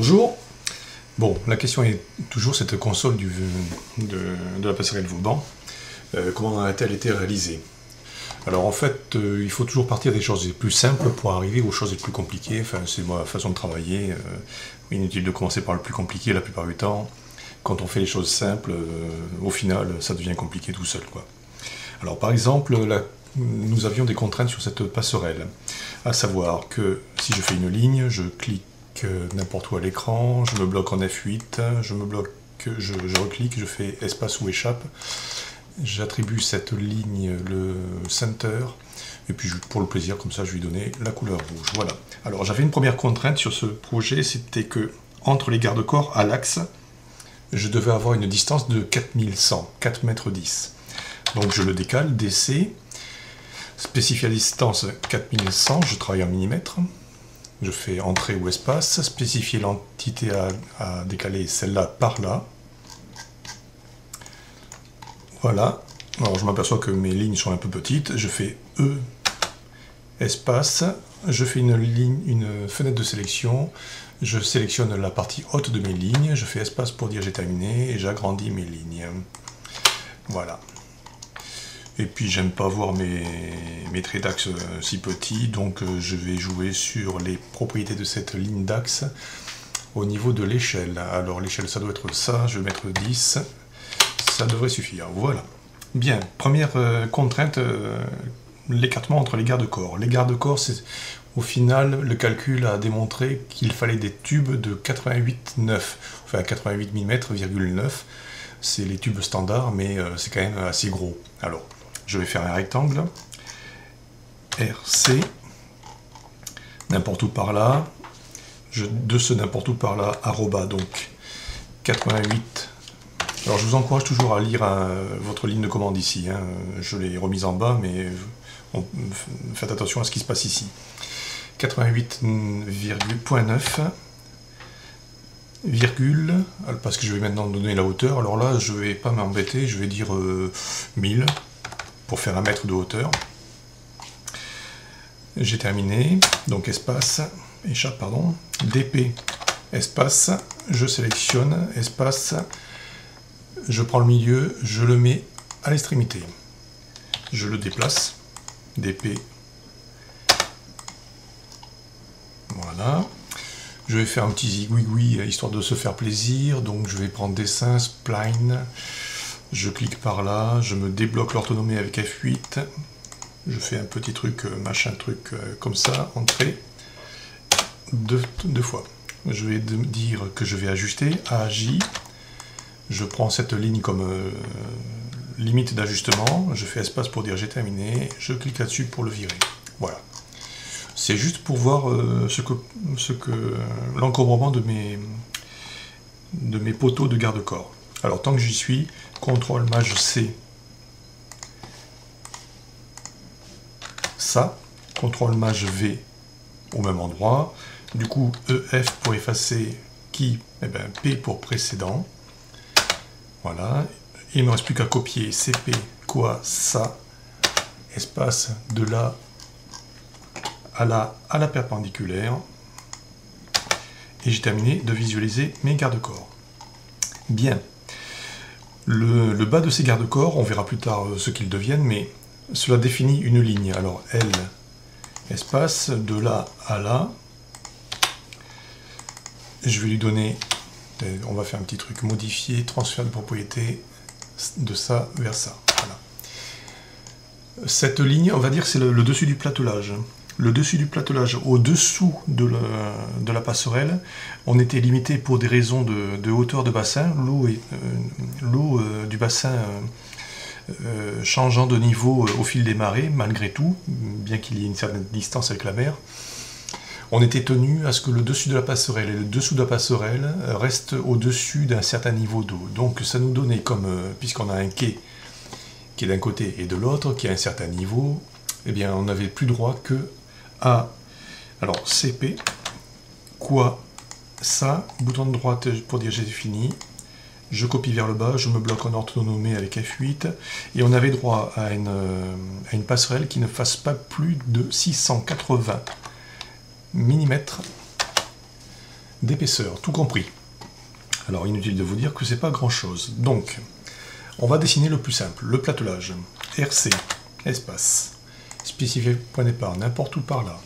Bonjour. Bon, la question est toujours cette console de la passerelle Vauban. Comment a-t-elle été réalisée? Alors en fait, il faut toujours partir des choses les plus simples pour arriver aux choses les plus compliquées. Enfin, c'est ma façon de travailler. Inutile de commencer par le plus compliqué la plupart du temps. Quand on fait les choses simples, au final, ça devient compliqué tout seul, quoi. Alors par exemple, nous avions des contraintes sur cette passerelle. À savoir que si je fais une ligne, je clique n'importe où à l'écran, je me bloque en F8, je reclique, je fais espace ou échappe, j'attribue cette ligne le center, et puis pour le plaisir, comme ça, je lui donnais la couleur rouge. Voilà. Alors j'avais une première contrainte sur ce projet, c'était que entre les garde-corps à l'axe, je devais avoir une distance de 4100, 4 mètres 10. Donc je le décale, DC, spécifier la distance 4100, je travaille en millimètres. Je fais entrée ou espace, spécifier l'entité à décaler celle-là par là. Voilà. Alors je m'aperçois que mes lignes sont un peu petites. Je fais E, espace. Je fais une fenêtre de sélection. Je sélectionne la partie haute de mes lignes. Je fais espace pour dire j'ai terminé et j'agrandis mes lignes. Voilà. Et puis j'aime pas voir mes traits d'axe si petits, donc je vais jouer sur les propriétés de cette ligne d'axe au niveau de l'échelle. Alors l'échelle ça doit être ça, je vais mettre 10, ça devrait suffire, voilà. Bien, première contrainte, l'écartement entre les garde-corps. Les garde-corps, c'est au final, le calcul a démontré qu'il fallait des tubes de 88,9, enfin 88 mm,9. C'est les tubes standards, mais c'est quand même assez gros. Alors, je vais faire un rectangle, RC, n'importe où par là, de ce n'importe où par là, arroba, donc 88. Alors je vous encourage toujours à lire votre ligne de commande ici, hein. Je l'ai remise en bas, mais faites attention à ce qui se passe ici. 88,9, virgule, parce que je vais maintenant donner la hauteur, alors là je vais pas m'embêter, je vais dire 1000, pour faire 1 mètre de hauteur. J'ai terminé, donc espace, échappe, pardon, DP, espace, je sélectionne, espace, je prends le milieu, je le mets à l'extrémité. Je le déplace, DP, voilà. Je vais faire un petit zigouigoui histoire de se faire plaisir, donc je vais prendre dessin, spline, je clique par là, je me débloque l'orthonomie avec F8, je fais un petit truc, machin truc comme ça, entrée, deux fois. Je vais dire que je vais ajuster, AJ, je prends cette ligne comme limite d'ajustement, je fais espace pour dire j'ai terminé, je clique là-dessus pour le virer. Voilà. C'est juste pour voir ce que l'encombrement de mes poteaux de garde-corps. Alors tant que j'y suis, CTRL Maj C, ça, CTRL Maj V au même endroit, du coup EF pour effacer, qui, eh ben, P pour précédent, voilà, il ne me reste plus qu'à copier CP, quoi, ça, espace de là à la perpendiculaire, et j'ai terminé de visualiser mes garde-corps. Bien. Le bas de ces garde-corps, on verra plus tard ce qu'ils deviennent, mais cela définit une ligne. Alors L, espace, de là à là. Je vais lui donner, on va faire un petit truc, modifier, transfert de propriété, de ça vers ça. Voilà. Cette ligne, on va dire que c'est le dessus du platelage. Le dessus du platelage, au-dessous de la passerelle, on était limité pour des raisons de hauteur de bassin, l'eau du bassin changeant de niveau au fil des marées, malgré tout, bien qu'il y ait une certaine distance avec la mer. On était tenu à ce que le dessus de la passerelle et le dessous de la passerelle restent au-dessus d'un certain niveau d'eau. Donc ça nous donnait comme, puisqu'on a un quai qui est d'un côté et de l'autre, qui a un certain niveau, eh bien on n'avait plus droit que à, alors CP, quoi, ça, bouton de droite pour dire j'ai fini, je copie vers le bas, je me bloque en orthonomie avec F8, et on avait droit à une passerelle qui ne fasse pas plus de 680 mm d'épaisseur, tout compris. Alors inutile de vous dire que c'est pas grand chose. Donc, on va dessiner le plus simple, le platelage. RC, espace, spécifier point de départ, n'importe où par là.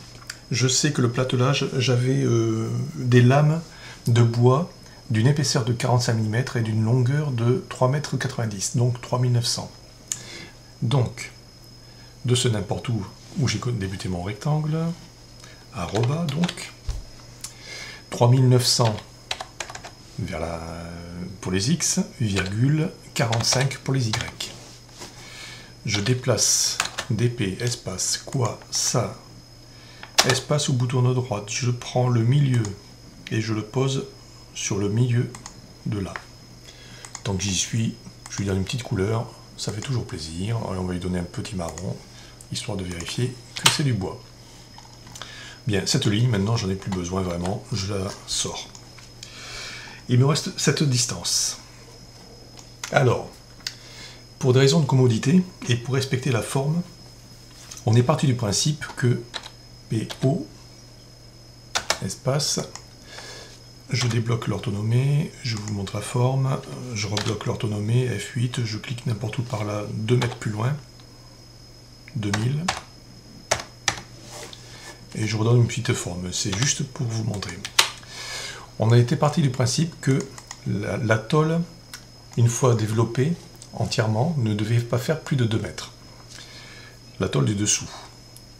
Je sais que le platelage, j'avais des lames de bois d'une épaisseur de 45 mm et d'une longueur de 3,90 m, donc 3900. Donc, de ce n'importe où j'ai débuté mon rectangle, arroba donc, 3900 pour les X, virgule 45 pour les Y. Je déplace DP, espace, quoi, ça, espace ou bouton de droite, je prends le milieu et je le pose sur le milieu de là. Tant que j'y suis, je lui donne une petite couleur, ça fait toujours plaisir. Alors on va lui donner un petit marron, histoire de vérifier que c'est du bois. Bien, cette ligne, maintenant j'en ai plus besoin vraiment, je la sors. Il me reste cette distance. Alors, pour des raisons de commodité et pour respecter la forme, on est parti du principe que PO, espace, je débloque l'orthonomée, je vous montre la forme, je rebloque l'orthonomée, F8, je clique n'importe où par là, 2 mètres plus loin, 2000, et je redonne une petite forme, c'est juste pour vous montrer. On a été parti du principe que la tôle, une fois développée entièrement, ne devait pas faire plus de 2 mètres. La tôle du dessous.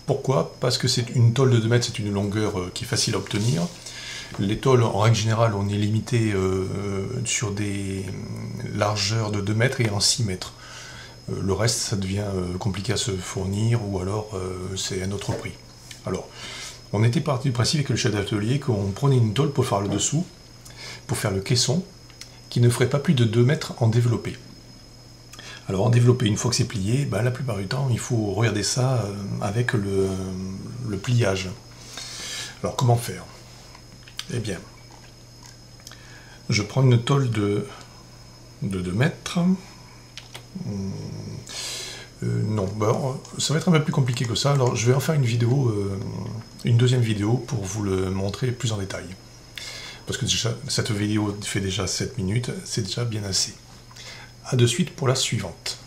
Pourquoi? Parce que c'est une tôle de 2 mètres, c'est une longueur qui est facile à obtenir. Les tôles, en règle générale, on est limité sur des largeurs de 2 mètres et en 6 mètres. Le reste, ça devient compliqué à se fournir ou alors c'est un autre prix. Alors, on était parti du principe avec le chef d'atelier qu'on prenait une tôle pour faire le dessous, pour faire le caisson, qui ne ferait pas plus de 2 mètres en développé. Alors en développé, une fois que c'est plié, la plupart du temps, il faut regarder ça avec le pliage. Alors comment faire? Eh bien, je prends une tôle de 2 mètres. Non, ça va être un peu plus compliqué que ça. Alors je vais en faire une vidéo, une deuxième vidéo pour vous le montrer plus en détail. Parce que déjà, cette vidéo fait déjà 7 minutes, c'est déjà bien assez. A de suite pour la suivante.